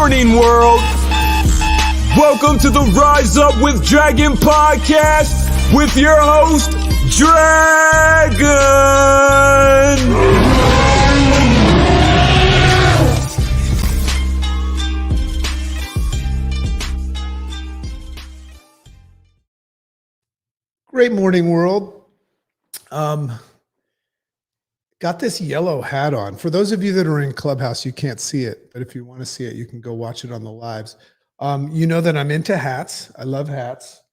morning, world. Welcome to the Rise Up with Dragon podcast with your host, Dragon. Great morning, world. Got this yellow hat on. For those of you that are in Clubhouse, you can't see it, but if you want to see it, you can go watch it on the lives. You know that I'm into hats. I love hats.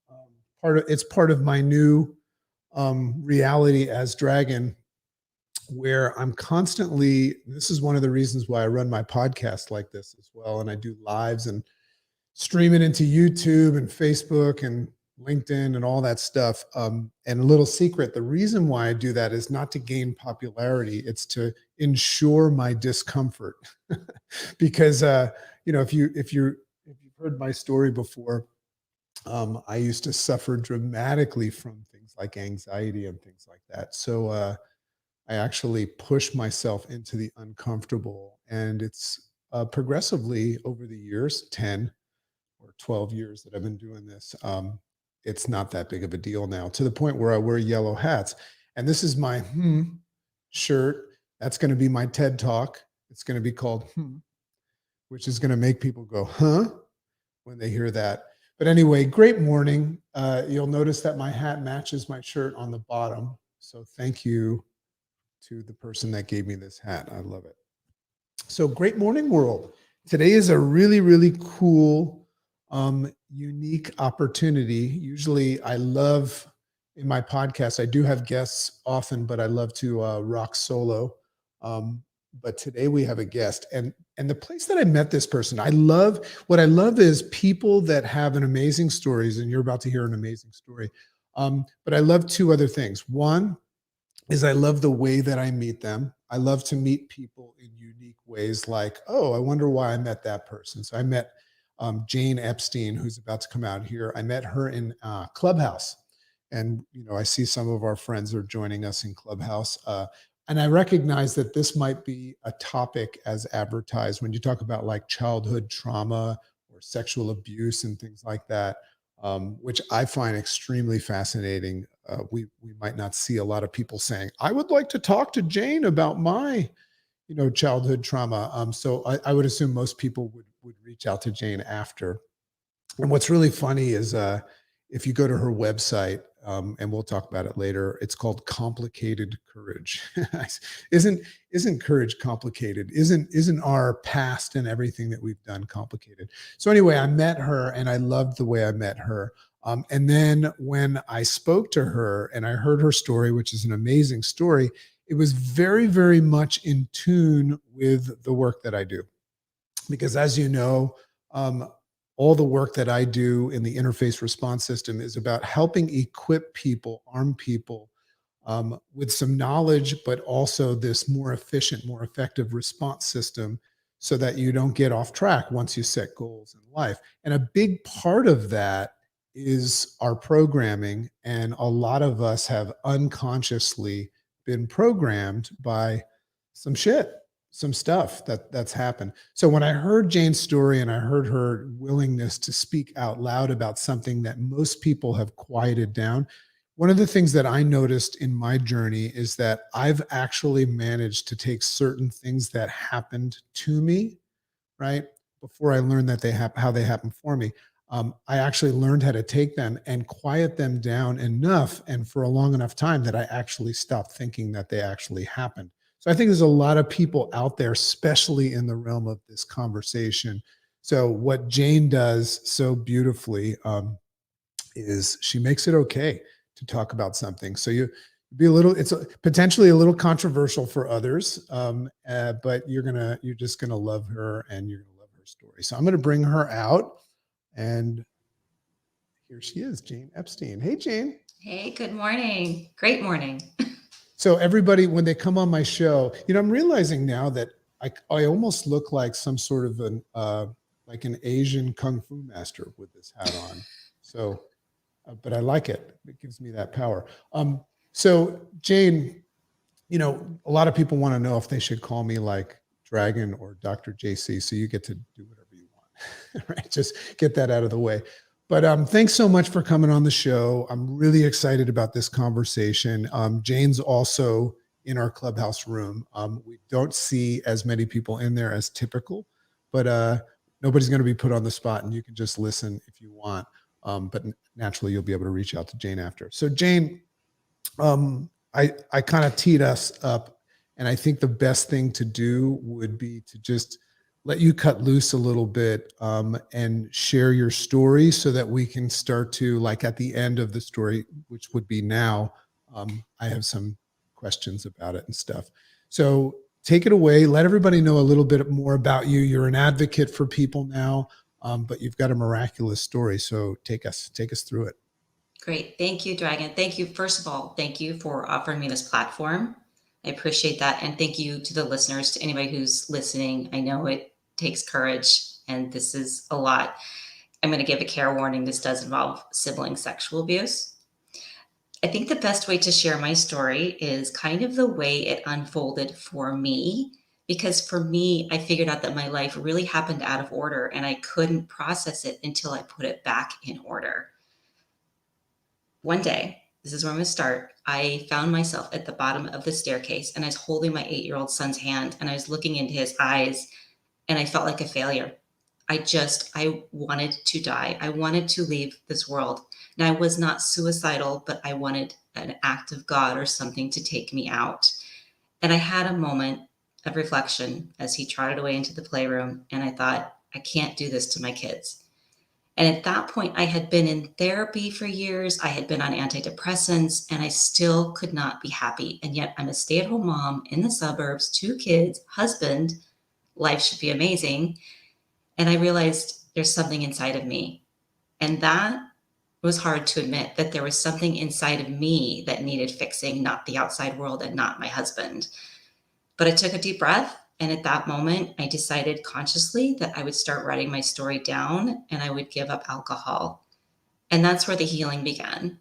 It's part of my new reality as Dragon, where I'm constantly, this is one of the reasons why I run my podcast like this as well. And I do lives and stream it into YouTube and Facebook and LinkedIn and all that stuff. And a little secret, the reason why I do that is not to gain popularity. It's to ensure my discomfort. Because, if you've heard my story before, I used to suffer dramatically from things like anxiety and things like that. So I actually push myself into the uncomfortable, and it's progressively over the years, 10 or 12 years that I've been doing this. It's not that big of a deal now, to the point where I wear yellow hats. And this is my shirt. That's going to be my TED Talk. It's going to be called which is going to make people go, huh, when they hear that. But anyway, great morning. You'll notice that my hat matches my shirt on the bottom. So thank you to the person that gave me this hat. I love it. So great morning, world. Today is a really, really cool unique opportunity. Usually I love, in my podcast, I do have guests often, but I love to rock solo. But today we have a guest, and the place that I met this person, what I love is people that have an amazing stories, and you're about to hear an amazing story. But I love two other things. One is I love the way that I meet them. I love to meet people in unique ways, like, oh, I wonder why I met that person. So I met Jane Epstein, who's about to come out here. I met her in Clubhouse, and I see some of our friends are joining us in Clubhouse. And I recognize that this might be a topic as advertised when you talk about like childhood trauma or sexual abuse and things like that, which I find extremely fascinating. We might not see a lot of people saying, I would like to talk to Jane about my childhood trauma. So I would assume most people would reach out to Jane after. And what's really funny is if you go to her website, and we'll talk about it later, it's called Complicated Courage. Isn't courage complicated? Isn't our past and everything that we've done complicated? So anyway, I met her and I loved the way I met her. And then when I spoke to her and I heard her story, which is an amazing story, it was very, very much in tune with the work that I do. Because as you know, all the work that I do in the interface response system is about helping equip people, arm people with some knowledge, but also this more efficient, more effective response system so that you don't get off track once you set goals in life. And a big part of that is our programming. And a lot of us have unconsciously been programmed by some stuff that's happened. So when I heard Jane's story and I heard her willingness to speak out loud about something that most people have quieted down, one of the things that I noticed in my journey is that I've actually managed to take certain things that happened to me, right, before I learned that how they happened for me. I actually learned how to take them and quiet them down enough and for a long enough time that I actually stopped thinking that they actually happened. So I think there's a lot of people out there, especially in the realm of this conversation. So what Jane does so beautifully is she makes it okay to talk about something. So it's potentially a little controversial for others, but you're just gonna love her and you're gonna love her story. So I'm gonna bring her out. And here she is, Jane Epstein. Hey, Jane. Hey, good morning. Great morning. So everybody, when they come on my show, I'm realizing now that I almost look like some sort of like an Asian Kung Fu master with this hat on. So, but I like it. It gives me that power. So Jane, a lot of people want to know if they should call me like Dragon or Dr. JC. So you get to do whatever you want. Right, just get that out of the way. But thanks so much for coming on the show. I'm really excited about this conversation. Jane's also in our clubhouse room. We don't see as many people in there as typical, but nobody's going to be put on the spot, and you can just listen if you want. But naturally, you'll be able to reach out to Jane after. So, Jane, I kind of teed us up, and I think the best thing to do would be to just let you cut loose a little bit and share your story so that we can start to, like, at the end of the story, which would be now, I have some questions about it and stuff. So take it away. Let everybody know a little bit more about you. You're an advocate for people now, but you've got a miraculous story. So take us through it. Great. Thank you, Dragon. Thank you. First of all, thank you for offering me this platform. I appreciate that. And thank you to the listeners, to anybody who's listening. I know it takes courage, and this is a lot. I'm going to give a care warning. This does involve sibling sexual abuse. I think the best way to share my story is kind of the way it unfolded for me, because for me, I figured out that my life really happened out of order and I couldn't process it until I put it back in order. One day, this is where I'm going to start. I found myself at the bottom of the staircase and I was holding my 8-year-old son's hand and I was looking into his eyes and I felt like a failure. I wanted to die. I wanted to leave this world. Now, I was not suicidal, but I wanted an act of God or something to take me out. And I had a moment of reflection as he trotted away into the playroom. And I thought, I can't do this to my kids. And at that point, I had been in therapy for years. I had been on antidepressants, and I still could not be happy. And yet I'm a stay-at-home mom in the suburbs, 2 kids, husband. Life should be amazing. And I realized there's something inside of me. And that was hard to admit, that there was something inside of me that needed fixing, not the outside world and not my husband. But I took a deep breath. And at that moment, I decided consciously that I would start writing my story down and I would give up alcohol. And that's where the healing began.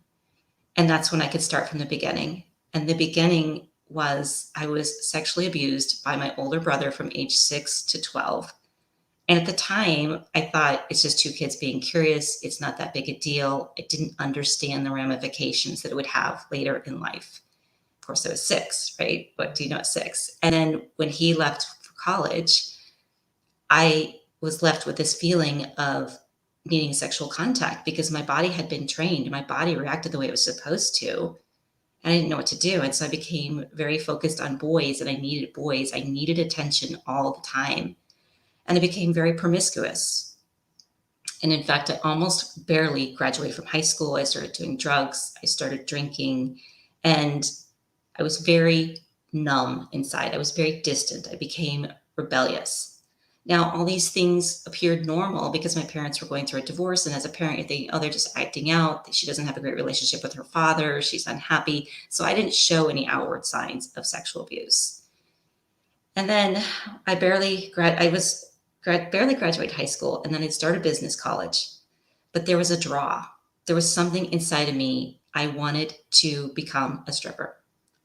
And that's when I could start from the beginning. And the beginning was I was sexually abused by my older brother from age 6 to 12. And at the time, I thought it's just 2 kids being curious. It's not that big a deal. I didn't understand the ramifications that it would have later in life. Of course, I was 6, right? What do you know at 6? And then when he left for college, I was left with this feeling of needing sexual contact because my body had been trained. My body reacted the way it was supposed to. And I didn't know what to do. And so I became very focused on boys, and I needed boys. I needed attention all the time. And I became very promiscuous. And in fact, I almost barely graduated from high school. I started doing drugs. I started drinking. And I was very numb inside. I was very distant. I became rebellious. Now, all these things appeared normal because my parents were going through a divorce. And as a parent, you think, oh, they're just acting out. She doesn't have a great relationship with her father. She's unhappy. So I didn't show any outward signs of sexual abuse. And then I barely graduated high school, and then I started business college. But there was a draw. There was something inside of me. I wanted to become a stripper.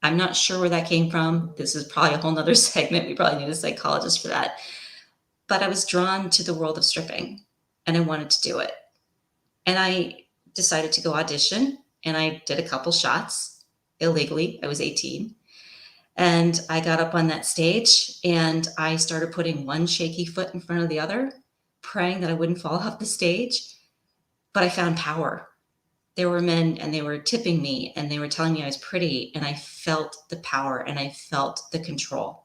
I'm not sure where that came from. This is probably a whole nother segment. We probably need a psychologist for that. But I was drawn to the world of stripping, and I wanted to do it. And I decided to go audition, and I did a couple shots illegally. I was 18. And I got up on that stage and I started putting one shaky foot in front of the other, praying that I wouldn't fall off the stage. But I found power. There were men and they were tipping me and they were telling me I was pretty, and I felt the power and I felt the control.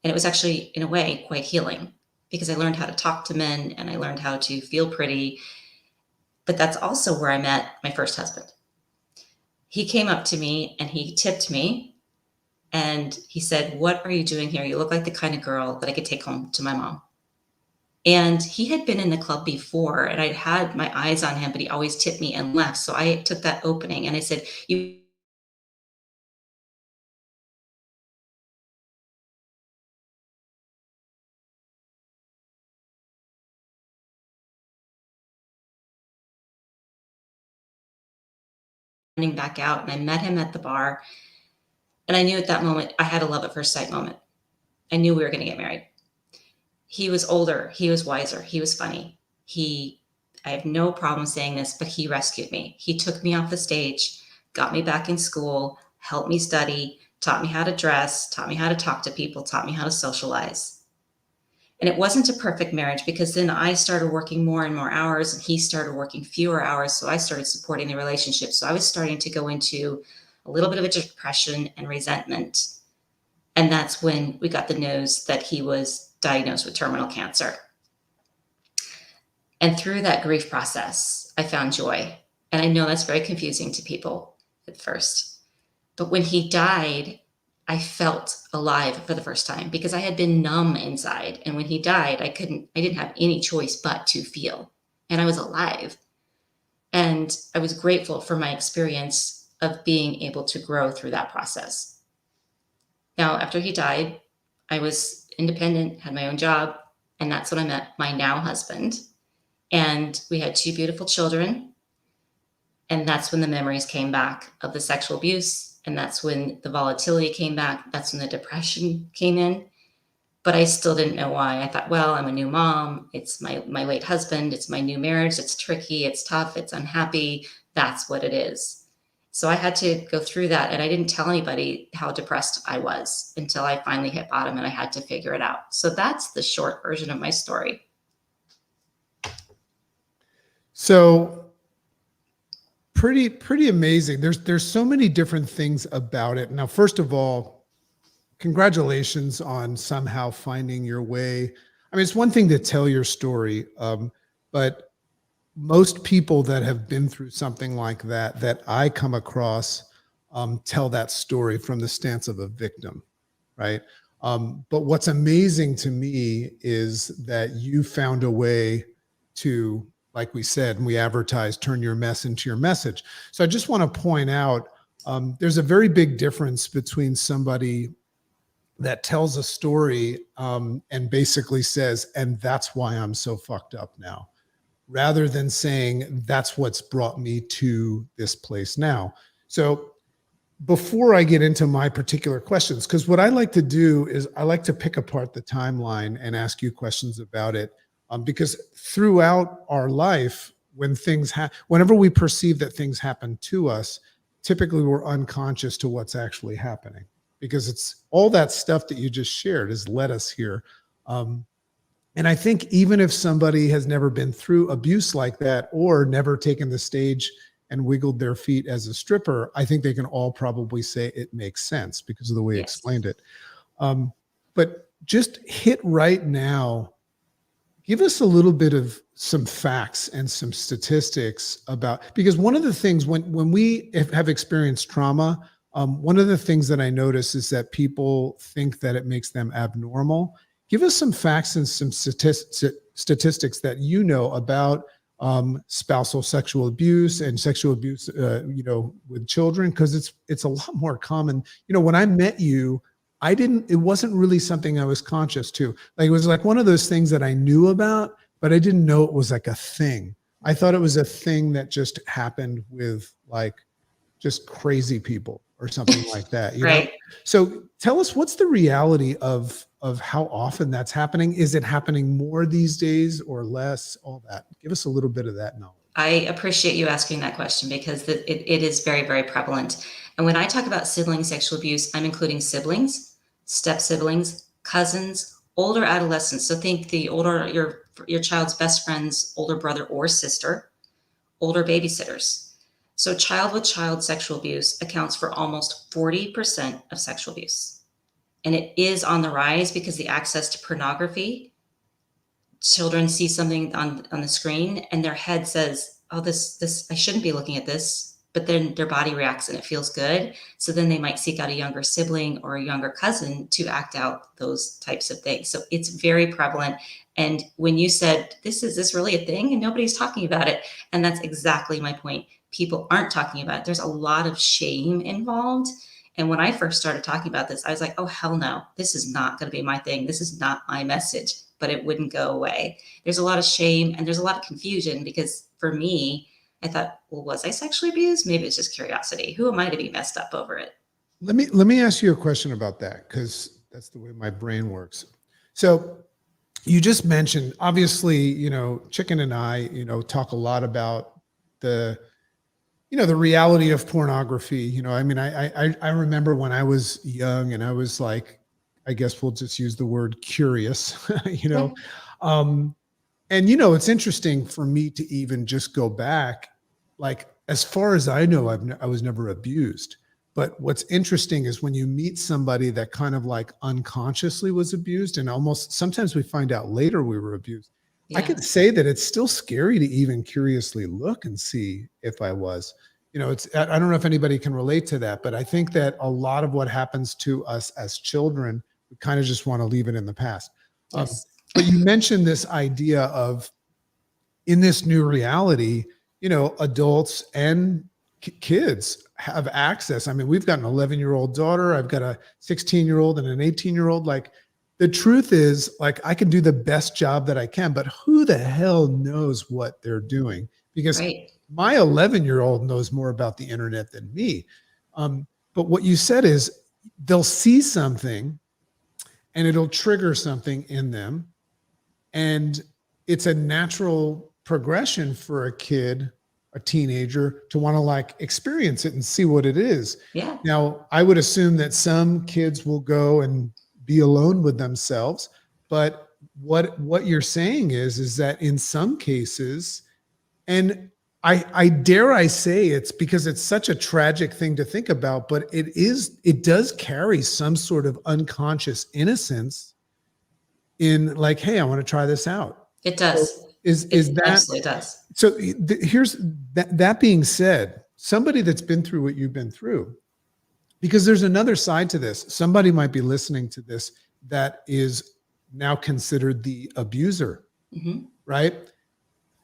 And it was actually, in a way, quite healing because I learned how to talk to men and I learned how to feel pretty. But that's also where I met my first husband. He came up to me and he tipped me. And he said, "What are you doing here? You look like the kind of girl that I could take home to my mom." And he had been in the club before, and I'd had my eyes on him, but he always tipped me and left. So I took that opening and I said, "You running back out." And I met him at the bar. And I knew at that moment I had a love at first sight moment. I knew we were going to get married. He was older. He was wiser. He was funny. I have no problem saying this, but he rescued me. He took me off the stage, got me back in school, helped me study, taught me how to dress, taught me how to talk to people, taught me how to socialize. And it wasn't a perfect marriage because then I started working more and more hours and he started working fewer hours. So I started supporting the relationship. So I was starting to go into a little bit of a depression and resentment. And that's when we got the news that he was diagnosed with terminal cancer. And through that grief process, I found joy. And I know that's very confusing to people at first. But when he died, I felt alive for the first time because I had been numb inside. And when he died, I didn't have any choice but to feel. And I was alive. And I was grateful for my experience of being able to grow through that process. Now, after he died, I was independent, had my own job, and that's when I met my now husband. And we had 2 beautiful children. And that's when the memories came back of the sexual abuse. And that's when the volatility came back. That's when the depression came in. But I still didn't know why. I thought, well, I'm a new mom. It's my late husband. It's my new marriage. It's tricky. It's tough. It's unhappy. That's what it is. So I had to go through that. And I didn't tell anybody how depressed I was until I finally hit bottom and I had to figure it out. So that's the short version of my story. So pretty amazing. There's so many different things about it. Now, first of all, congratulations on somehow finding your way. I mean, it's one thing to tell your story, but most people that have been through something like that I come across, tell that story from the stance of a victim, right? But what's amazing to me is that you found a way to, like we said, and we advertised, turn your mess into your message. So I just want to point out, there's a very big difference between somebody that tells a story and basically says, and that's why I'm so fucked up now, rather than saying, that's what's brought me to this place now. So before I get into my particular questions, because what I like to do is I like to pick apart the timeline and ask you questions about it. Because throughout our life, whenever we perceive that things happen to us, typically we're unconscious to what's actually happening, because it's all that stuff that you just shared has led us here. And I think even if somebody has never been through abuse like that or never taken the stage and wiggled their feet as a stripper, I think they can all probably say it makes sense because of the way you explained it. But just hit right now, give us a little bit of some facts and some statistics about, because one of the things when we have experienced trauma, one of the things that I notice is that people think that it makes them abnormal. Give us some facts and some statistics that you know about spousal sexual abuse and sexual abuse, with children, because it's a lot more common. When I met you, it wasn't really something I was conscious to. Like, it was like one of those things that I knew about, but I didn't know it was like a thing. I thought it was a thing that just happened with like just crazy people or something like that. Right. So tell us, what's the reality of how often that's happening? Is it happening more these days or less? All that. Give us a little bit of that knowledge. I appreciate you asking that question because it is very, very prevalent. And when I talk about sibling sexual abuse, I'm including siblings, step siblings, cousins, older adolescents. So think the older your child's best friend's older brother or sister, older babysitters. So child with child sexual abuse accounts for almost 40% of sexual abuse. And it is on the rise because the access to pornography, children see something on the screen and their head says, oh, this, I shouldn't be looking at this, but then their body reacts and it feels good. So then they might seek out a younger sibling or a younger cousin to act out those types of things. So it's very prevalent. And when you said, is this really a thing? And nobody's talking about it. And that's exactly my point. People aren't talking about it. There's a lot of shame involved. And when I first started talking about this, I was like, oh, hell no, this is not going to be my thing. This is not my message, but it wouldn't go away. There's a lot of shame and there's a lot of confusion because for me, I thought, well, was I sexually abused? Maybe it's just curiosity. Who am I to be messed up over it? Let me ask you a question about that, because that's the way my brain works. So you just mentioned, obviously, Chicken and I, talk a lot about the, the reality of pornography. I mean, I remember when I was young and I was like, I guess we'll just use the word curious, Yeah. um, and it's interesting for me to even just go back, like as far as I know, I was never abused. But what's interesting is when you meet somebody that kind of like unconsciously was abused, and almost sometimes we find out later we were abused. I Yeah. could say that it's still scary to even curiously look and see if I was. I don't know if anybody can relate to that, but I think that a lot of what happens to us as children, we kind of just want to leave it in the past. Um, Yes. but you mentioned this idea of in this new reality, adults and kids have access. I mean, we've got an 11-year-old daughter. I've got a 16-year-old and an 18-year-old. Like the truth is, like, I can do the best job that I can, but who the hell knows what they're doing? Because Right. my 11-year-old knows more about the internet than me. But what you said is they'll see something and it'll trigger something in them. And it's a natural progression for a kid, a teenager, to want to like experience it and see what it is. Yeah. Now, I would assume that some kids will go and be alone with themselves, but what you're saying is that in some cases, and I dare I say it's because it's such a tragic thing to think about, but it does carry some sort of unconscious innocence in like, hey, I want to try this out. It So does. is It that absolutely does. so? Here's that being said, somebody that's been through what you've been through, because there's another side to this. Somebody might be listening to this that is now considered the abuser, Hmm. right?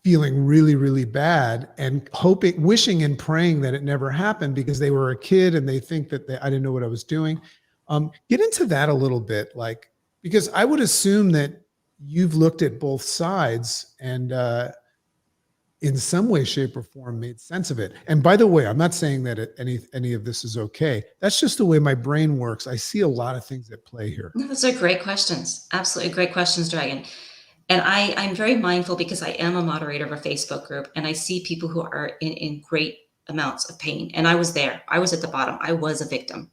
Feeling really, really bad and hoping, wishing and praying that it never happened because they were a kid and they think that I didn't know what I was doing. Get into that a little bit, like, because I would assume that you've looked at both sides and in some way, shape, or form made sense of it. And by the way, I'm not saying that any of this is okay. That's just the way my brain works. I see a lot of things at play here. No, those are great questions. Absolutely great questions, Dragon. And I'm very mindful because I am a moderator of a Facebook group and I see people who are in great amounts of pain. And I was there. I was at the bottom. I was a victim.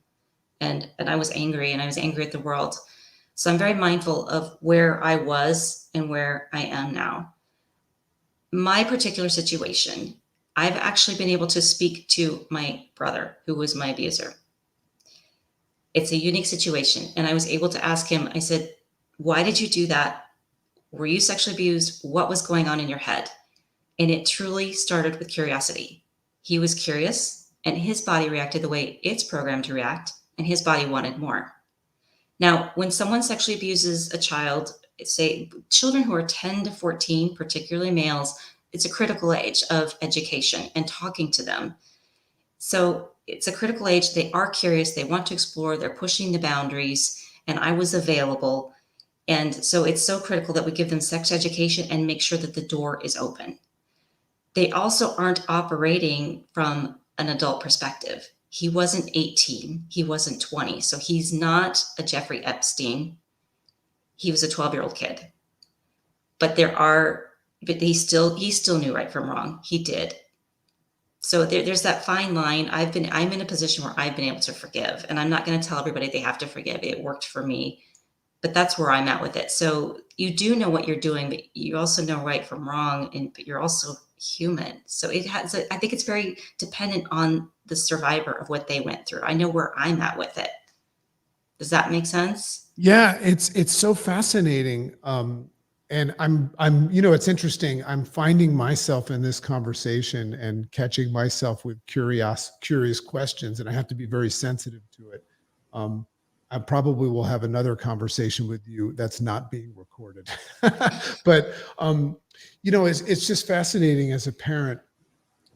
And I was angry and I was angry at the world. So I'm very mindful of where I was and where I am now. My particular situation, I've actually been able to speak to my brother, who was my abuser. It's a unique situation. And I was able to ask him, I said, why did you do that? Were you sexually abused? What was going on in your head? And it truly started with curiosity. He was curious and his body reacted the way it's programmed to react, and his body wanted more. Now, when someone sexually abuses a child, say children who are 10 to 14, particularly males, it's a critical age of education and talking to them. So it's a critical age. They are curious. They want to explore. They're pushing the boundaries. And I was available. And so it's so critical that we give them sex education and make sure that the door is open. They also aren't operating from an adult perspective. He wasn't 18, he wasn't 20. So he's not a Jeffrey Epstein. He was a 12-year-old kid. But he still knew right from wrong. He did. So there's that fine line. I'm in a position where I've been able to forgive, and I'm not going to tell everybody they have to forgive. It worked for me, but that's where I'm at with it. So you do know what you're doing, but you also know right from wrong, but you're also human. So I think it's very dependent on the survivor of what they went through. I know where I'm at with it. Does that make sense? Yeah, it's so fascinating. And it's interesting. I'm finding myself in this conversation and catching myself with curious questions, and I have to be very sensitive to it. I probably will have another conversation with you that's not being recorded. But it's just fascinating as a parent,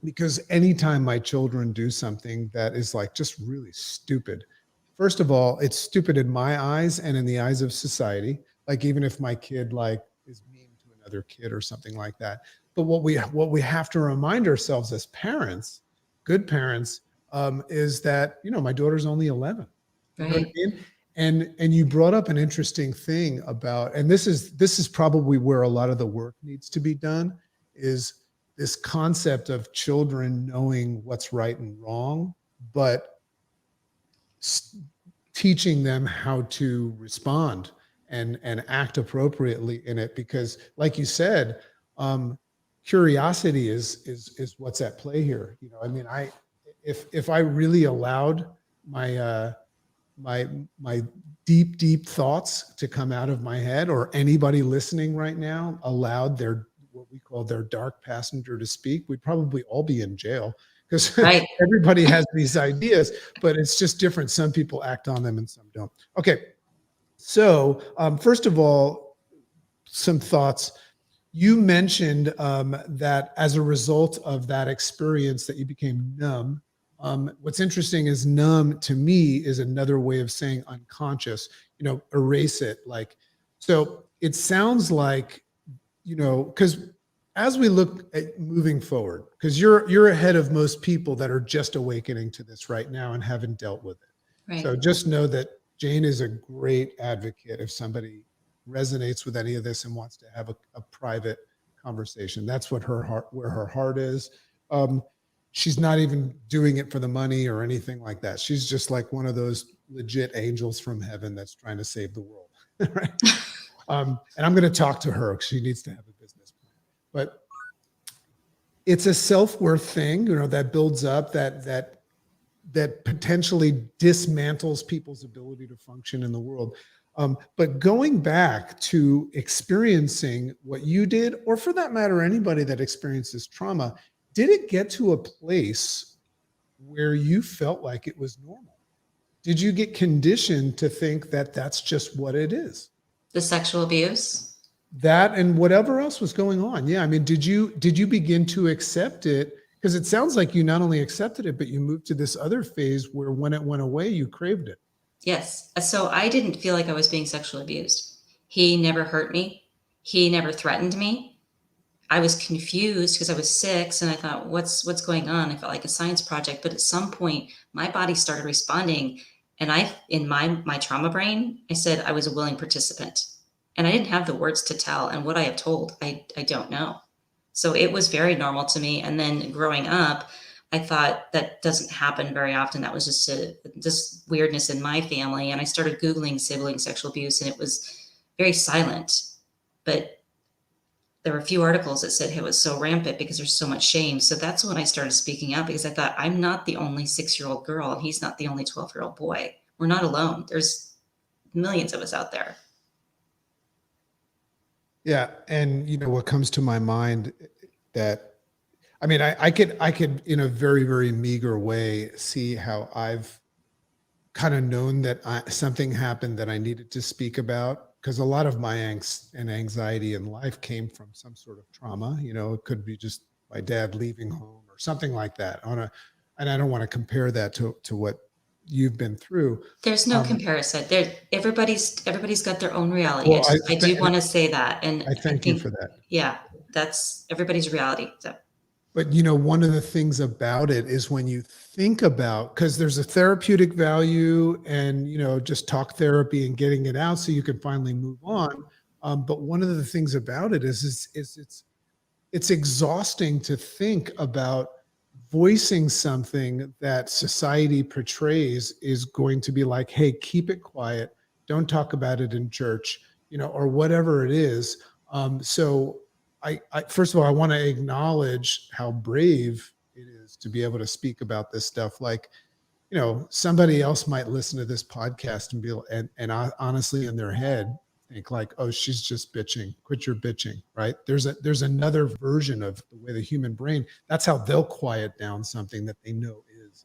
because anytime my children do something that is like just really stupid, first of all, it's stupid in my eyes and in the eyes of society. Like, even if my kid like is mean to another kid or something like that. But what we have to remind ourselves as parents, good parents, is that my daughter's only 11. You know what I Right. mean? And you brought up an interesting thing about, and this is probably where a lot of the work needs to be done, is this concept of children knowing what's right and wrong, but teaching them how to respond and act appropriately in it. Because, like you said, curiosity is what's at play here. You know, I mean, if I really allowed my my deep thoughts to come out of my head, or anybody listening right now allowed their what we call their dark passenger to speak, we'd probably all be in jail, because Right. everybody has these ideas, but it's just different. Some people act on them and some don't. Okay, so first of all, some thoughts. You mentioned that as a result of that experience that you became numb. What's interesting is numb to me is another way of saying unconscious, you know, erase it. Like, so it sounds like, you know, because as we look at moving forward, because you're ahead of most people that are just awakening to this right now and haven't dealt with it. Right. So just know that Jane is a great advocate if somebody resonates with any of this and wants to have a private conversation. That's what where her heart is. She's not even doing it for the money or anything like that. She's just like one of those legit angels from heaven that's trying to save the world. Right? And I'm going to talk to her because she needs to have a business plan. But it's a self-worth thing, you know, that builds up, that potentially dismantles people's ability to function in the world. But going back to experiencing what you did, or for that matter, anybody that experiences trauma, did it get to a place where you felt like it was normal? Did you get conditioned to think that that's just what it is? The sexual abuse? That and whatever else was going on. Yeah. I mean, did you begin to accept it? Because it sounds like you not only accepted it, but you moved to this other phase where when it went away, you craved it. Yes. So I didn't feel like I was being sexually abused. He never hurt me. He never threatened me. I was confused because I was 6 and I thought, what's going on? I felt like a science project. But at some point, my body started responding. And in my trauma brain, I said I was a willing participant. And I didn't have the words to tell. And what I have told, I don't know. So it was very normal to me. And then growing up, I thought that doesn't happen very often. That was just weirdness in my family. And I started Googling sibling sexual abuse, and it was very silent. But there were a few articles that said it was so rampant because there's so much shame. So that's when I started speaking out, because I thought, I'm not the only 6-year-old girl, and he's not the only 12-year-old boy. We're not alone. There's millions of us out there. Yeah. And you know, what comes to my mind that, I mean, I could in a very, very meager way see how I've kind of known that something happened that I needed to speak about, because a lot of my angst and anxiety in life came from some sort of trauma. You know, it could be just my dad leaving home or something like that. And I don't want to compare that to what you've been through. There's no comparison. Everybody's got their own reality. Well, I do want to say that. And I thank you for that. Yeah, that's everybody's reality. So. But, you know, one of the things about it is when you think about, because there's a therapeutic value and, you know, just talk therapy and getting it out so you can finally move on. But one of the things about it is it's exhausting to think about voicing something that society portrays is going to be like, hey, keep it quiet. Don't talk about it in church, you know, or whatever it is. So I first of all, I want to acknowledge how brave it is to be able to speak about this stuff. Like, you know, somebody else might listen to this podcast and be, and honestly in their head think like, oh, she's just bitching. Quit your bitching, right? There's another version of the way the human brain, that's how they'll quiet down something that they know is.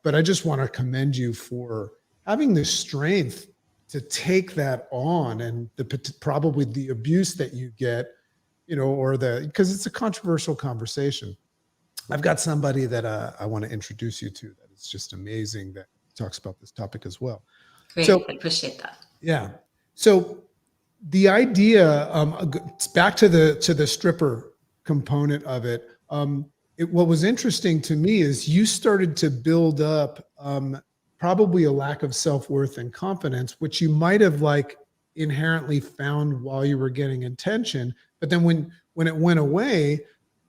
But I just want to commend you for having the strength to take that on, and probably the abuse that you get, you know, or because it's a controversial conversation. I've got somebody that I want to introduce you to that is just amazing that talks about this topic as well. Great, so, I appreciate that. Yeah. So the idea, back to the stripper component of it, what was interesting to me is you started to build up probably a lack of self-worth and confidence, which you might have like inherently found while you were getting attention. But then when it went away,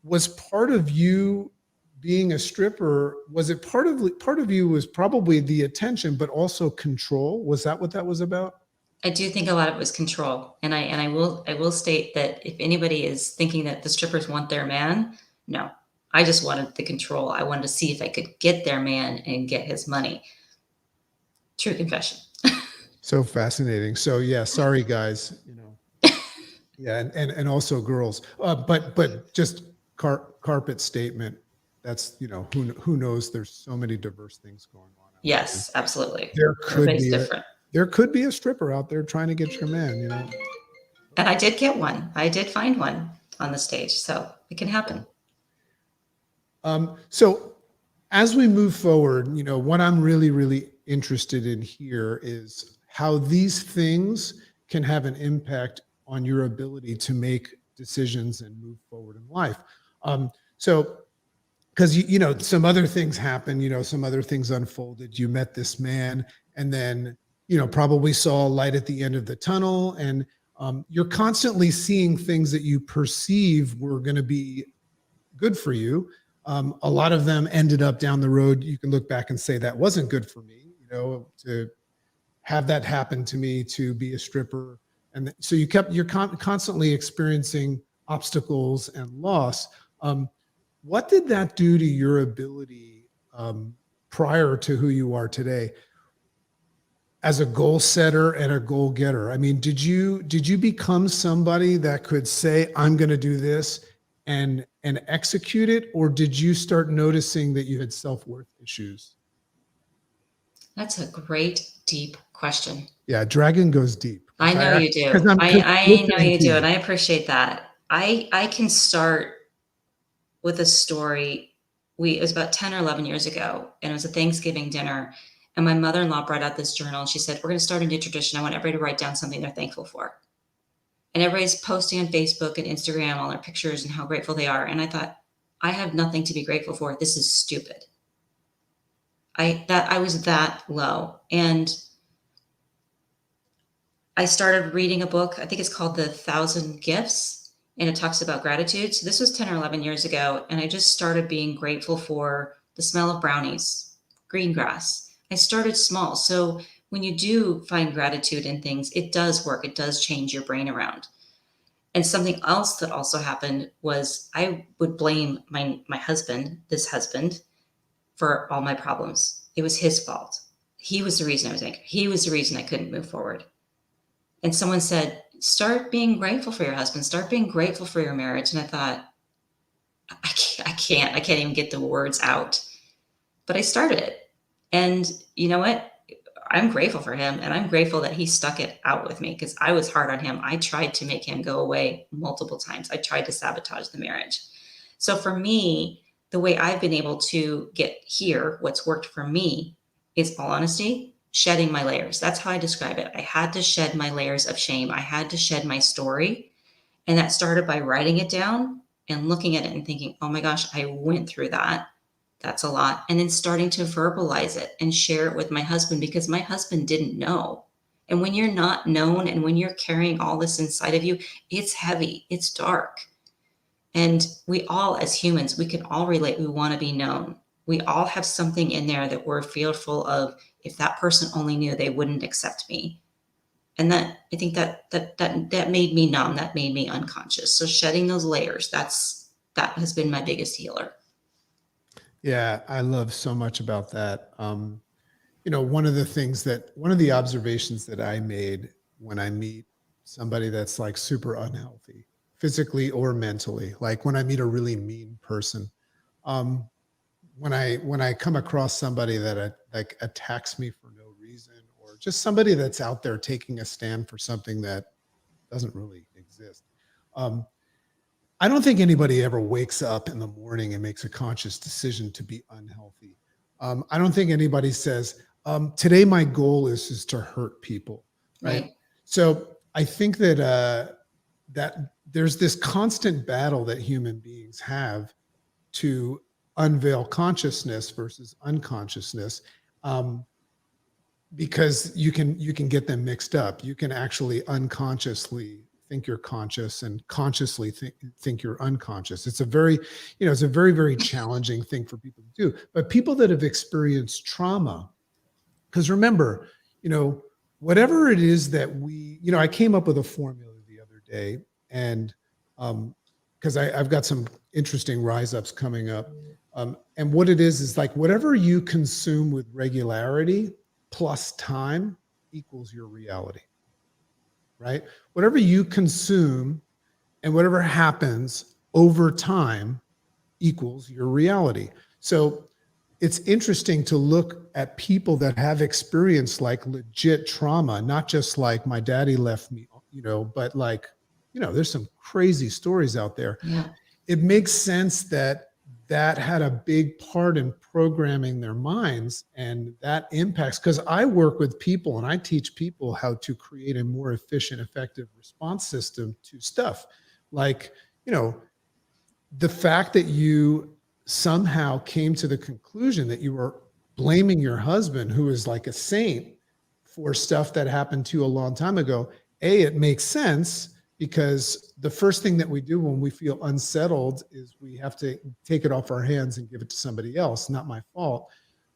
was part of you being a stripper, was it part of you was probably the attention, but also control? Was that what that was about? I do think a lot of it was control, and I will state that if anybody is thinking that the strippers want their man, no. I just wanted the control. I wanted to see if I could get their man and get his money. True confession. So fascinating. So yeah, sorry guys, yeah, and also girls. But just carpet statement. That's who knows. There's so many diverse things going on out there. Yes, absolutely. There could Everybody's be different. there could be a stripper out there trying to get your man. And I did get one. I did find one on the stage, so it can happen. So as we move forward, what I'm really, really interested in here is how these things can have an impact on your ability to make decisions and move forward in life. So, because some other things happened, some other things unfolded. You met this man, and then probably saw a light at the end of the tunnel, and you're constantly seeing things that you perceive were going to be good for you. A lot of them ended up down the road. You can look back and say that wasn't good for me, to have that happen to me, to be a stripper. And so you're constantly experiencing obstacles and loss. What did that do to your ability prior to who you are today as a goal setter and a goal getter? I mean, did you become somebody that could say, I'm going to do this and execute it? Or did you start noticing that you had self-worth issues? That's a great, deep question. Yeah, Dragon goes deep. I know you do. I know you do, and I appreciate that. I can start with a story. It was about 10 or 11 years ago, and it was a Thanksgiving dinner, and my mother-in-law brought out this journal, and she said, we're going to start a new tradition. I want everybody to write down something they're thankful for. And everybody's posting on Facebook and Instagram all their pictures and how grateful they are. And I thought, I have nothing to be grateful for. This is stupid. I was that low. And I started reading a book. I think it's called The 1,000 Gifts, and it talks about gratitude. So this was 10 or 11 years ago. And I just started being grateful for the smell of brownies, green grass. I started small. So when you do find gratitude in things, it does work. It does change your brain around. And something else that also happened was I would blame my husband, this husband, for all my problems. It was his fault. He was the reason I was angry. He was the reason I couldn't move forward. And someone said, start being grateful for your husband. Start being grateful for your marriage. And I thought, I can't even get the words out. But I started it. And you know what? I'm grateful for him, and I'm grateful that he stuck it out with me, because I was hard on him. I tried to make him go away multiple times. I tried to sabotage the marriage. So for me, the way I've been able to get here, what's worked for me is, all honesty, shedding my layers. That's how I describe it. I had to shed my layers of shame. I had to shed my story. And that started by writing it down and looking at it and thinking, oh my gosh, I went through that. That's a lot. And then starting to verbalize it and share it with my husband, because my husband didn't know. And when you're not known, and when you're carrying all this inside of you, it's heavy, it's dark. And we all, as humans, we can all relate. We want to be known. We all have something in there that we're fearful of. If that person only knew, they wouldn't accept me. And I think that made me numb. That made me unconscious. So shedding those layers, that has been my biggest healer. Yeah, I love so much about that. One of the observations that I made when I meet somebody that's like super unhealthy, physically or mentally, like when I meet a really mean person, when I come across somebody that like attacks me for no reason, or just somebody that's out there taking a stand for something that doesn't really exist. I don't think anybody ever wakes up in the morning and makes a conscious decision to be unhealthy. I don't think anybody says, today my goal is to hurt people, right? So I think that that there's this constant battle that human beings have to unveil consciousness versus unconsciousness. because you can get them mixed up. You can actually unconsciously think you're conscious and consciously think you're unconscious. It's a very, it's a very, very challenging thing for people to do. But people that have experienced trauma, because remember, whatever it is that I came up with a formula the other day, and because I've got some interesting rise ups coming up. And what it is like whatever you consume with regularity plus time equals your reality, right? Whatever you consume and whatever happens over time equals your reality. So it's interesting to look at people that have experienced like legit trauma, not just like my daddy left me, but like, there's some crazy stories out there. Yeah. It makes sense that had a big part in programming their minds, and that impacts, because I work with people and I teach people how to create a more efficient, effective response system to stuff. Like, the fact that you somehow came to the conclusion that you were blaming your husband, who is like a saint, for stuff that happened to you a long time ago. It makes sense, because the first thing that we do when we feel unsettled is we have to take it off our hands and give it to somebody else. Not my fault.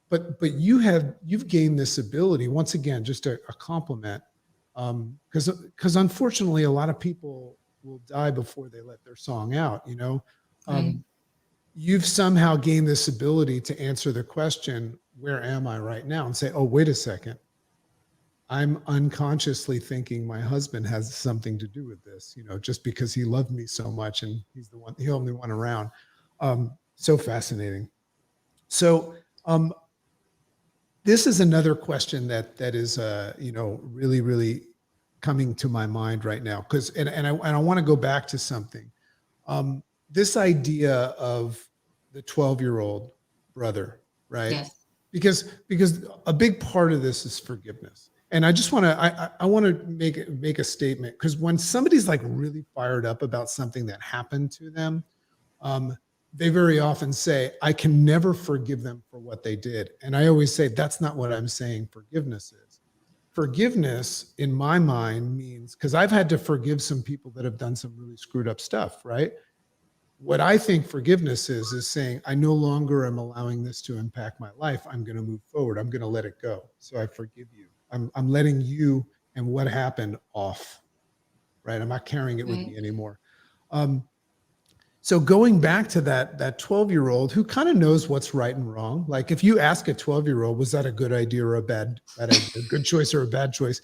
But you've gained this ability, once again, just a compliment. Because unfortunately, a lot of people will die before they let their song out, Right. You've somehow gained this ability to answer the question, where am I right now? And say, oh, wait a second. I'm unconsciously thinking my husband has something to do with this, just because he loved me so much and he's the only one around. So fascinating. So this is another question that is, really, really coming to my mind right now. And I want to go back to something. This idea of the 12-year-old brother, right? Yes. Because a big part of this is forgiveness. And I just want to, I want to make a statement, because when somebody's like really fired up about something that happened to them, they very often say, I can never forgive them for what they did. And I always say, that's not what I'm saying forgiveness is. Forgiveness, in my mind, means, because I've had to forgive some people that have done some really screwed up stuff, right? What I think forgiveness is saying, I no longer am allowing this to impact my life. I'm going to move forward. I'm going to let it go. So I forgive you. I'm letting you and what happened off, right? I'm not carrying it with me anymore. So going back to that 12-year-old who kind of knows what's right and wrong. Like if you ask a 12-year-old, was that a good idea or a bad idea, a good choice or a bad choice?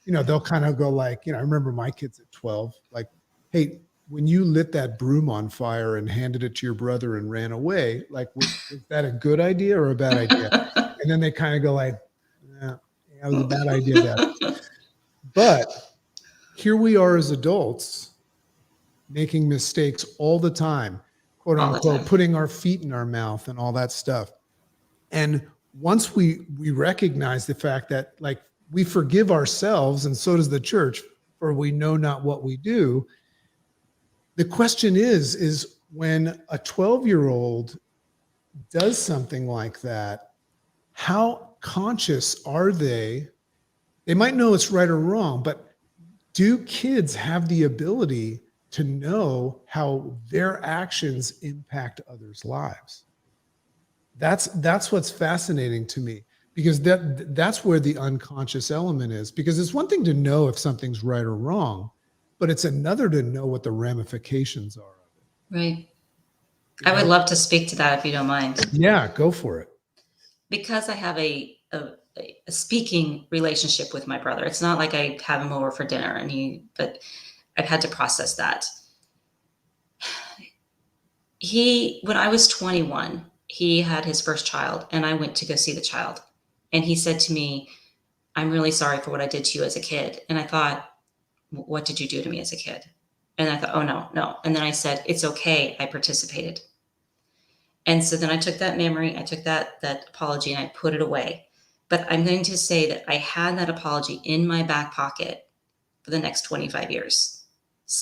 They'll kind of go like, I remember my kids at 12, like, hey, when you lit that broom on fire and handed it to your brother and ran away, like, was that a good idea or a bad idea? And then they kind of go like, yeah, it was a bad idea, Dad. But here we are as adults making mistakes all the time, quote unquote, putting our feet in our mouth and all that stuff. And once we recognize the fact that like we forgive ourselves, and so does the church, for we know not what we do. The question is when a 12-year-old does something like that, how conscious are they? They might know it's right or wrong, but do kids have the ability to know how their actions impact others' lives? That's what's fascinating to me, because that's where the unconscious element is. Because it's one thing to know if something's right or wrong, but it's another to know what the ramifications are of it. Right. I would love to speak to that if you don't mind. Yeah, go for it. Because I have a speaking relationship with my brother. It's not like I have him over for dinner but I've had to process that. When I was 21, he had his first child, and I went to go see the child. And he said to me, I'm really sorry for what I did to you as a kid. And I thought, what did you do to me as a kid? And I thought, oh, no. And then I said, it's okay. I participated. And so then I took that memory, I took that apology, and I put it away. But I'm going to say that I had that apology in my back pocket for the next 25 years.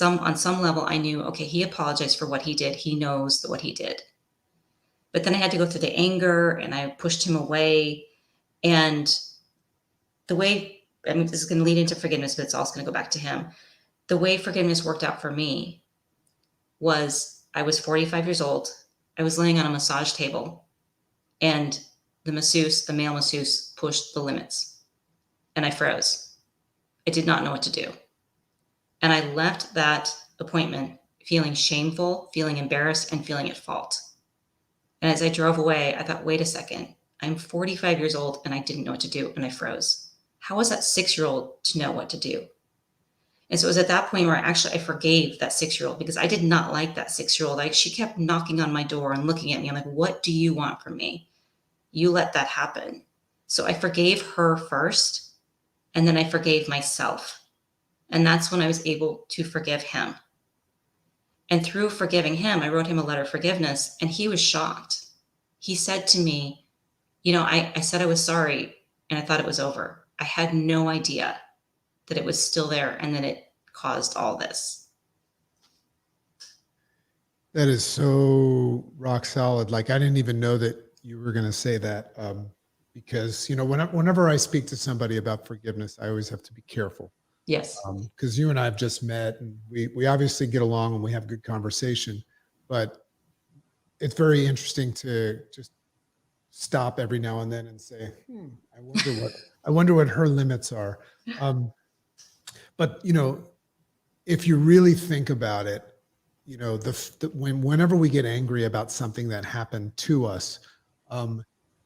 On some level, I knew, okay, he apologized for what he did. He knows what he did. But then I had to go through the anger, and I pushed him away. And the way, I mean, this is going to lead into forgiveness, but it's also going to go back to him. The way forgiveness worked out for me was I was 45 years old. I was laying on a massage table, and the masseuse, the male masseuse, pushed the limits, and I froze. I did not know what to do. And I left that appointment feeling shameful, feeling embarrassed, and feeling at fault. And as I drove away, I thought, wait a second, I'm 45 years old and I didn't know what to do, and I froze. How was that 6-year-old to know what to do? And so it was at that point where I forgave that 6-year-old, because I did not like that 6-year-old. She kept knocking on my door and looking at me. I'm like, what do you want from me? You let that happen. So I forgave her first, and then I forgave myself. And that's when I was able to forgive him. And through forgiving him, I wrote him a letter of forgiveness, and he was shocked. He said to me, I said I was sorry, and I thought it was over. I had no idea that it was still there and that it caused all this. That is so rock solid. Like, I didn't even know that you were going to say that, because, whenever I speak to somebody about forgiveness, I always have to be careful. Yes. Because you and I have just met, and we obviously get along and we have good conversation, but it's very interesting to just stop every now and then and say, I wonder what her limits are. But if you really think about it, whenever we get angry about something that happened to us,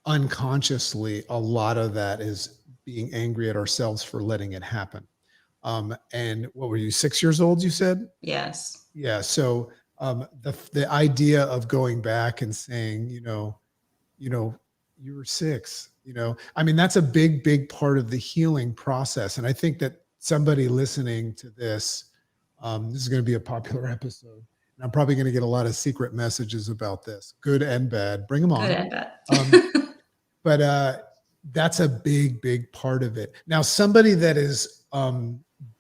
unconsciously, a lot of that is being angry at ourselves for letting it happen. And what were you, 6 years old, you said? Yes. Yeah. So the idea of going back and saying, you were 6, I mean, that's a big, big part of the healing process. And I think that somebody listening to this is going to be a popular episode. And I'm probably going to get a lot of secret messages about this, good and bad. Bring them on. Good and bad. But that's a big, big part of it. Now, somebody that is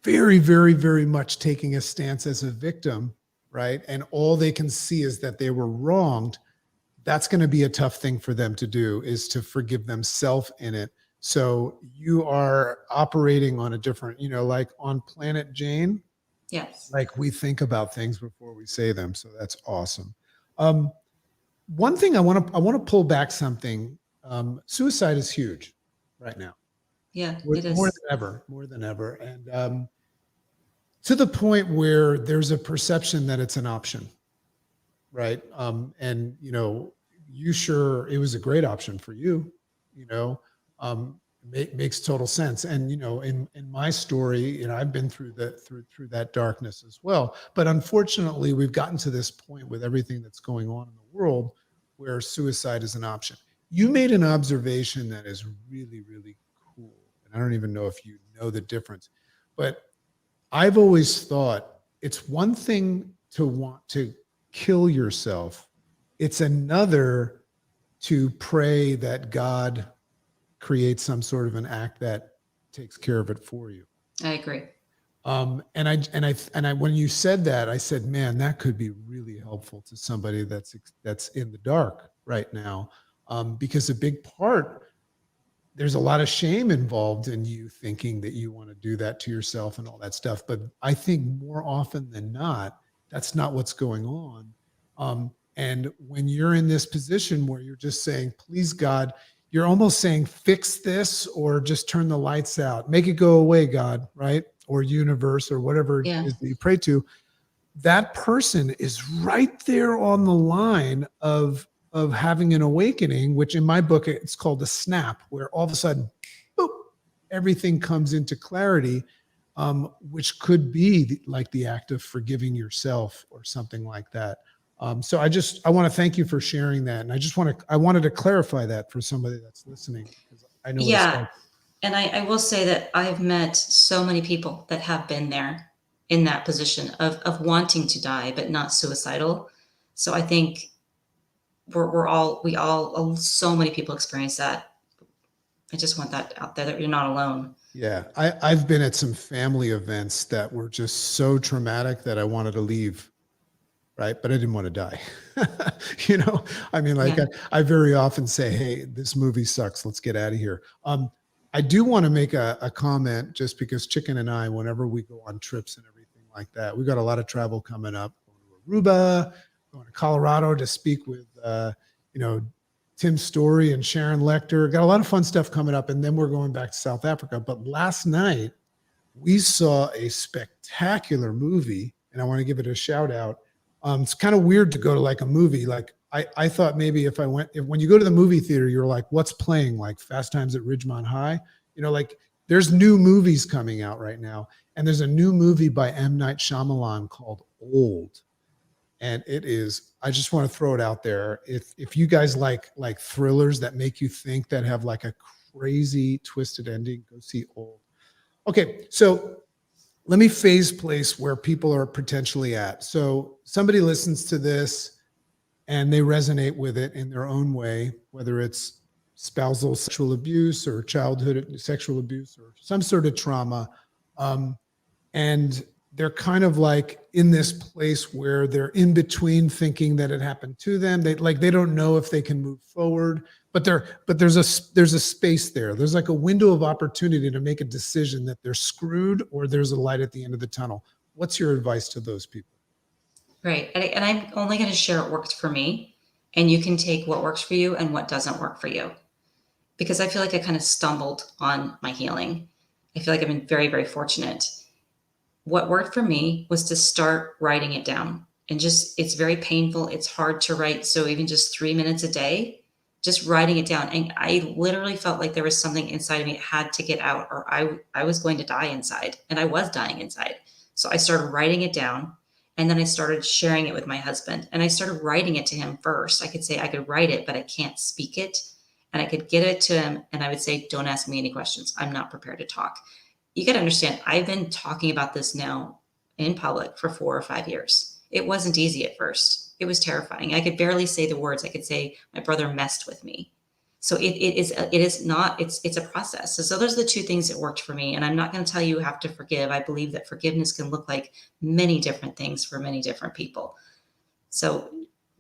very, very, very much taking a stance as a victim, right? And all they can see is that they were wronged. That's going to be a tough thing for them to do, is to forgive themselves in it. So you are operating on a different, like on Planet Jane. Yes. Like, we think about things before we say them. So that's awesome. One thing I want to pull back something. Suicide is huge right now. Yeah, it is. More than ever. And to the point where there's a perception that it's an option, right? And, it was a great option for you, makes total sense. And, in my story, I've been through that darkness as well. But unfortunately, we've gotten to this point with everything that's going on in the world where suicide is an option. You made an observation that is really, really cool. And I don't even know if you know the difference, but I've always thought it's one thing to want to kill yourself. It's another to pray that God creates some sort of an act that takes care of it for you. I agree. And when you said that, I said, man, that could be really helpful to somebody that's in the dark right now. Because a big part, there's a lot of shame involved in you thinking that you want to do that to yourself and all that stuff. But I think more often than not, that's not what's going on. And when you're in this position where you're just saying, please, God, you're almost saying, fix this, or just turn the lights out, make it go away, God, right? Or universe, or whatever it is that you pray to. That person is right there on the line of having an awakening, which in my book, it's called a snap, where all of a sudden, boop, everything comes into clarity, which could be like the act of forgiving yourself or something like that. So I want to thank you for sharing that. And I wanted to clarify that for somebody that's listening, because I know. Yeah. And I will say that I've met so many people that have been there in that position of wanting to die, but not suicidal. So I think so many people experience that. I just want that out there, that you're not alone. Yeah. I've been at some family events that were just so traumatic that I wanted to leave. Right. But I didn't want to die. I mean, I very often say, hey, this movie sucks. Let's get out of here. I do want to make a comment, just because Chicken and I, whenever we go on trips and everything like that, we've got a lot of travel coming up, going to Aruba, going to Colorado to speak with, Tim Story and Sharon Lecter. Got a lot of fun stuff coming up. And then we're going back to South Africa. But last night we saw a spectacular movie, and I want to give it a shout out. It's kind of weird to go to like a movie. Like I thought maybe if when you go to the movie theater, you're like, what's playing? Like Fast Times at Ridgemont High, like there's new movies coming out right now. And there's a new movie by M. Night Shyamalan called Old. And it is, I just want to throw it out there. If you guys like thrillers that make you think, that have like a crazy twisted ending, go see Old. Okay, so let me phase place where people are potentially at. So somebody listens to this and they resonate with it in their own way, whether it's spousal sexual abuse or childhood sexual abuse or some sort of trauma. And they're kind of like in this place where they're in between thinking that it happened to them. They don't know if they can move forward, but there's a space there. There's like a window of opportunity to make a decision that they're screwed or there's a light at the end of the tunnel. What's your advice to those people? Right. And I'm only going to share what worked for me, and you can take what works for you and what doesn't work for you. Because I feel like I kind of stumbled on my healing. I feel like I've been very, very fortunate. What worked for me was to start writing it down. And it's very painful. It's hard to write. So even just 3 minutes a day, just writing it down. And I literally felt like there was something inside of me that had to get out, or I was going to die inside. And I was dying inside. So I started writing it down. And then I started sharing it with my husband. And I started writing it to him first. I could say I could write it, but I can't speak it. And I could get it to him. And I would say, don't ask me any questions. I'm not prepared to talk. You got to understand, I've been talking about this now in public for 4 or 5 years. It wasn't easy at first. It was terrifying. I could barely say the words. I could say my brother messed with me. So it's a process. So those are the two things that worked for me. And I'm not going to tell you have to forgive. I believe that forgiveness can look like many different things for many different people. So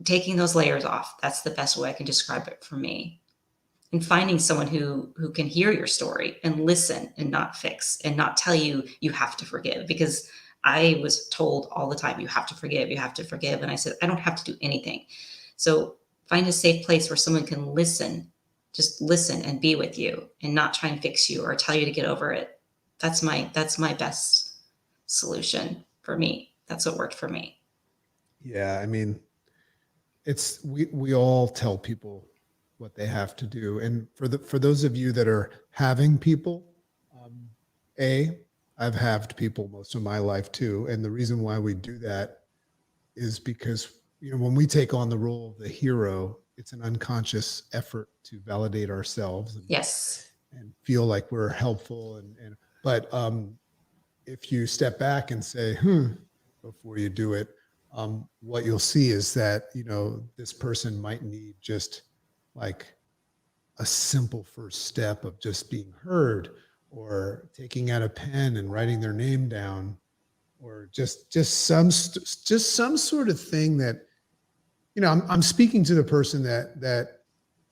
taking those layers off, that's the best way I can describe it for me. And finding someone who can hear your story and listen and not fix and not tell you you have to forgive. Because I was told all the time, you have to forgive, you have to forgive. And I said, I don't have to do anything. So find a safe place where someone can listen, just listen and be with you and not try and fix you or tell you to get over it. That's my best solution for me. That's what worked for me. Yeah. I mean, we all tell people what they have to do. And for those of you that are having people, I've halved people most of my life too. And the reason why we do that is because, when we take on the role of the hero, it's an unconscious effort to validate ourselves. Yes. And feel like we're helpful. But if you step back and say, before you do it, what you'll see is that, this person might need just like a simple first step of just being heard, or taking out a pen and writing their name down, or just some sort of thing that, I'm speaking to the person that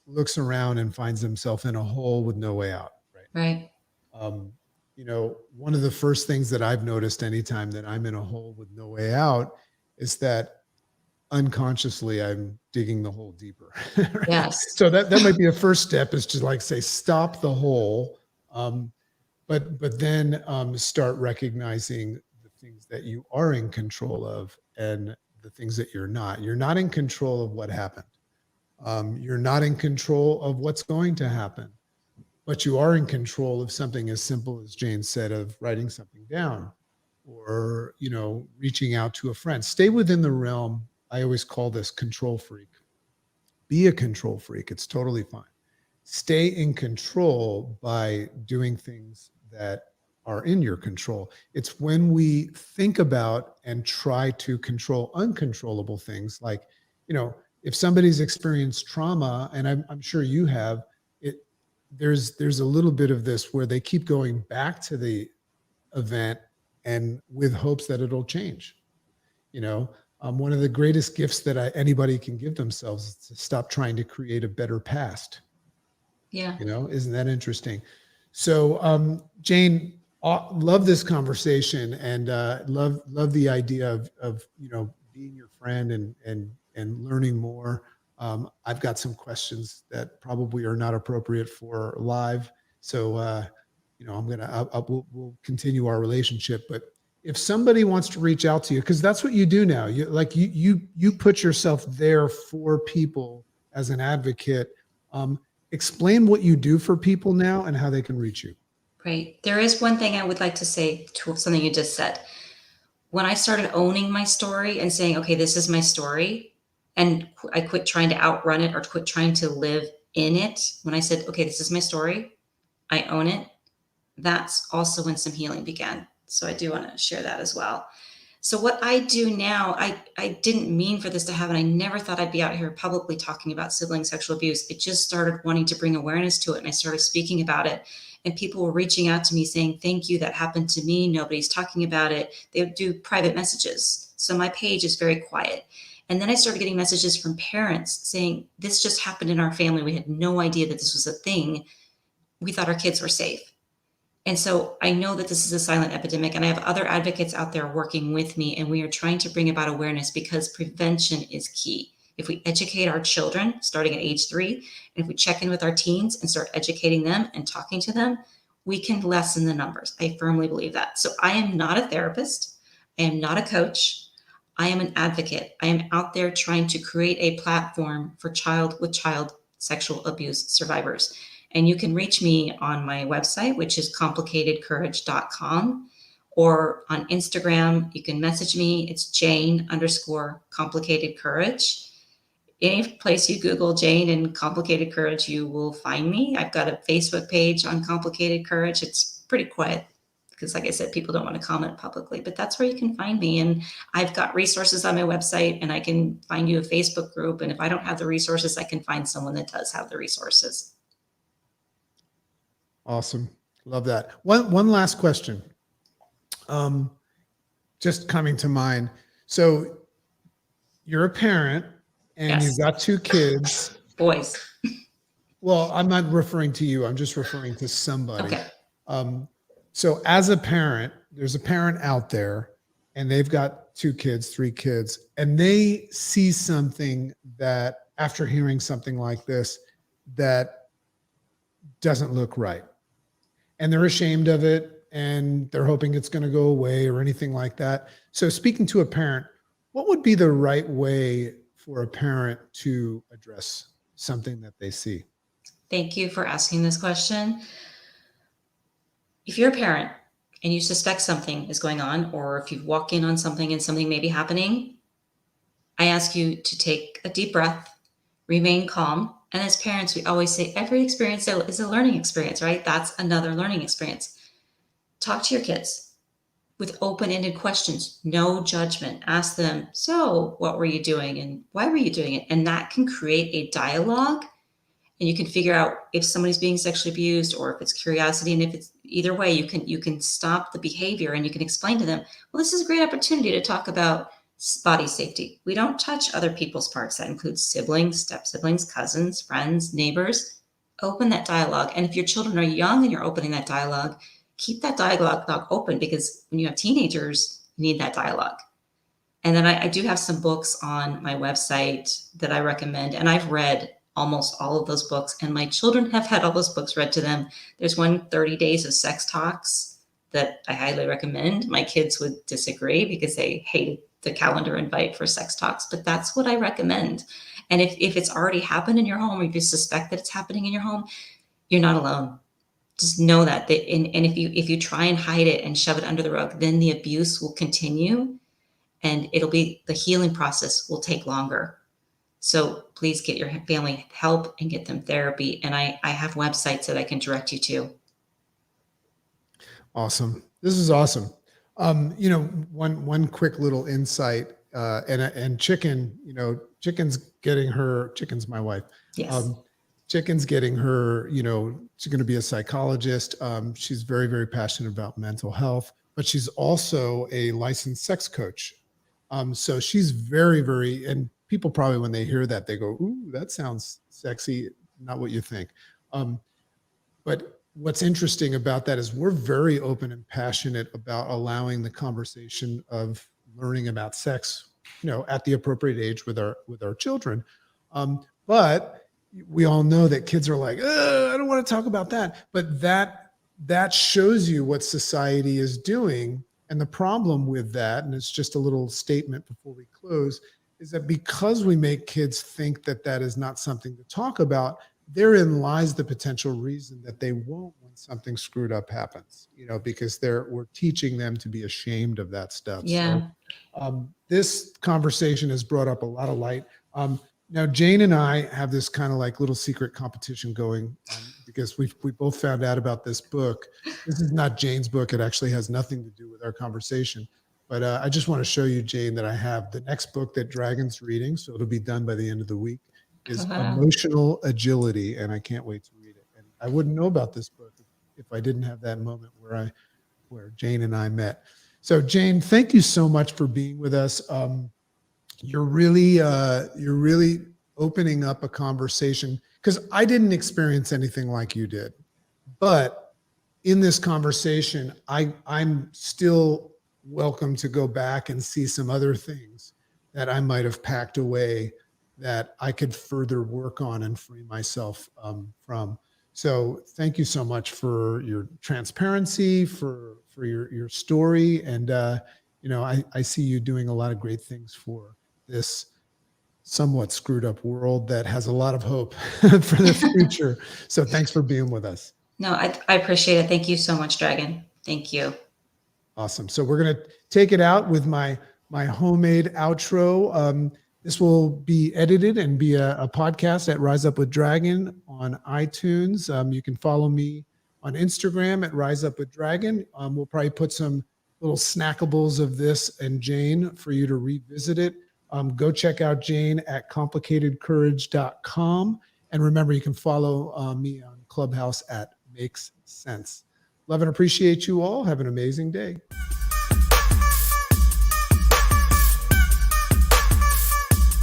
looks around and finds himself in a hole with no way out. Right. One of the first things that I've noticed anytime that I'm in a hole with no way out is that unconsciously I'm digging the hole deeper. Right? Yes. So that might be a first step, is to like say, stop the hole. But then start recognizing the things that you are in control of and the things that you're not. You're not in control of what happened. You're not in control of what's going to happen, but you are in control of something as simple as Jane said, of writing something down, or, reaching out to a friend. Stay within the realm. I always call this control freak. Be a control freak. It's totally fine. Stay in control by doing things that are in your control. It's when we think about and try to control uncontrollable things, like, if somebody's experienced trauma, and I'm sure you have, there's a little bit of this where they keep going back to the event and with hopes that it'll change. One of the greatest gifts that anybody can give themselves is to stop trying to create a better past. Yeah. Isn't that interesting? So, Jane, love this conversation, and love the idea of being your friend and learning more. I've got some questions that probably are not appropriate for live, so I'm gonna we'll continue our relationship. But if somebody wants to reach out to you, because that's what you do now, you put yourself there for people as an advocate. Explain what you do for people now and how they can reach you. Right. There is one thing I would like to say to something you just said. When I started owning my story and saying, okay, this is my story, and I quit trying to outrun it or quit trying to live in it, when I said, okay, this is my story, I own it, that's also when some healing began. So I do want to share that as well. So what I do now, I didn't mean for this to happen. I never thought I'd be out here publicly talking about sibling sexual abuse. It just started wanting to bring awareness to it. And I started speaking about it. And people were reaching out to me saying, thank you, that happened to me. Nobody's talking about it. They would do private messages. So my page is very quiet. And then I started getting messages from parents saying, this just happened in our family. We had no idea that this was a thing. We thought our kids were safe. And so I know that this is a silent epidemic, and I have other advocates out there working with me, and we are trying to bring about awareness because prevention is key. If we educate our children starting at age 3, and if we check in with our teens and start educating them and talking to them, we can lessen the numbers. I firmly believe that. So I am not a therapist. I am not a coach. I am an advocate. I am out there trying to create a platform for child sexual abuse survivors. And you can reach me on my website, which is complicatedcourage.com, or on Instagram. You can message me. It's Jane_complicatedcourage. Any place you Google Jane and Complicated Courage, you will find me. I've got a Facebook page on Complicated Courage. It's pretty quiet because, like I said, people don't want to comment publicly, but that's where you can find me. And I've got resources on my website, and I can find you a Facebook group. And if I don't have the resources, I can find someone that does have the resources. Awesome. Love that. One last question. Just coming to mind. So you're a parent and Yes. you've got 2 kids. Boys. Well, I'm not referring to you. I'm just referring to somebody. Okay. So as a parent, there's a parent out there and they've got 2 kids, 3 kids, and they see something that after hearing something like this, that doesn't look right. And they're ashamed of it and they're hoping it's going to go away or anything like that. So speaking to a parent, what would be the right way for a parent to address something that they see? Thank you for asking this question. If you're a parent and you suspect something is going on, or if you walk in on something and something may be happening, I ask you to take a deep breath, remain calm. And as parents, we always say every experience is a learning experience, right? That's another learning experience. Talk to your kids with open-ended questions, no judgment. Ask them, so what were you doing and why were you doing it? And that can create a dialogue, and you can figure out if somebody's being sexually abused or if it's curiosity. And if it's either way, you can stop the behavior and you can explain to them, well, this is a great opportunity to talk about body safety. We don't touch other people's parts. That includes siblings, step-siblings, cousins, friends, neighbors. Open that dialogue. And if your children are young and you're opening that dialogue, keep that dialogue open, because when you have teenagers, you need that dialogue. And then I do have some books on my website that I recommend. And I've read almost all of those books, and my children have had all those books read to them. There's one, 30 Days of Sex Talks, that I highly recommend. My kids would disagree because they hated the calendar invite for sex talks, but that's what I recommend. And if it's already happened in your home, or if you suspect that it's happening in your home, you're not alone. Just know that. And if you try and hide it and shove it under the rug, then the abuse will continue, and the healing process will take longer. So please get your family help and get them therapy. And I have websites that I can direct you to. Awesome. This is awesome. One quick little insight, and Chicken, Chicken's my wife. Yes. Chicken's getting her, she's going to be a psychologist. She's very, very passionate about mental health, but she's also a licensed sex coach. So she's very, very, and people probably, when they hear that, they go, ooh, that sounds sexy. Not what you think. But what's interesting about that is we're very open and passionate about allowing the conversation of learning about sex, at the appropriate age with our children. But we all know that kids are like, I don't want to talk about that. But that shows you what society is doing. And the problem with that, and it's just a little statement before we close, is that because we make kids think that that is not something to talk about, therein lies the potential reason that they won't when something screwed up happens, because we're teaching them to be ashamed of that stuff. Yeah. So this conversation has brought up a lot of light. Now, Jane and I have this kind of like little secret competition going because we both found out about this book. This is not Jane's book. It actually has nothing to do with our conversation. But I just want to show you, Jane, that I have the next book that Dragon's reading. So it'll be done by the end of the week. Is Emotional Agility, and I can't wait to read it. And I wouldn't know about this book if I didn't have that moment where Jane and I met. So Jane, thank you so much for being with us. You're really opening up a conversation, because I didn't experience anything like you did. But in this conversation, I'm still welcome to go back and see some other things that I might have packed away that I could further work on and free myself from. So thank you so much for your transparency, for your story. And, I see you doing a lot of great things for this somewhat screwed up world that has a lot of hope for the future. So thanks for being with us. No, I appreciate it. Thank you so much, Dragon. Thank you. Awesome. So we're going to take it out with my homemade outro. This will be edited and be a podcast at Rise Up with Dragon on iTunes. You can follow me on Instagram at Rise Up with Dragon. We'll probably put some little snackables of this and Jane for you to revisit it. Go check out Jane at complicatedcourage.com. And remember, you can follow me on Clubhouse at Makes Sense. Love and appreciate you all. Have an amazing day.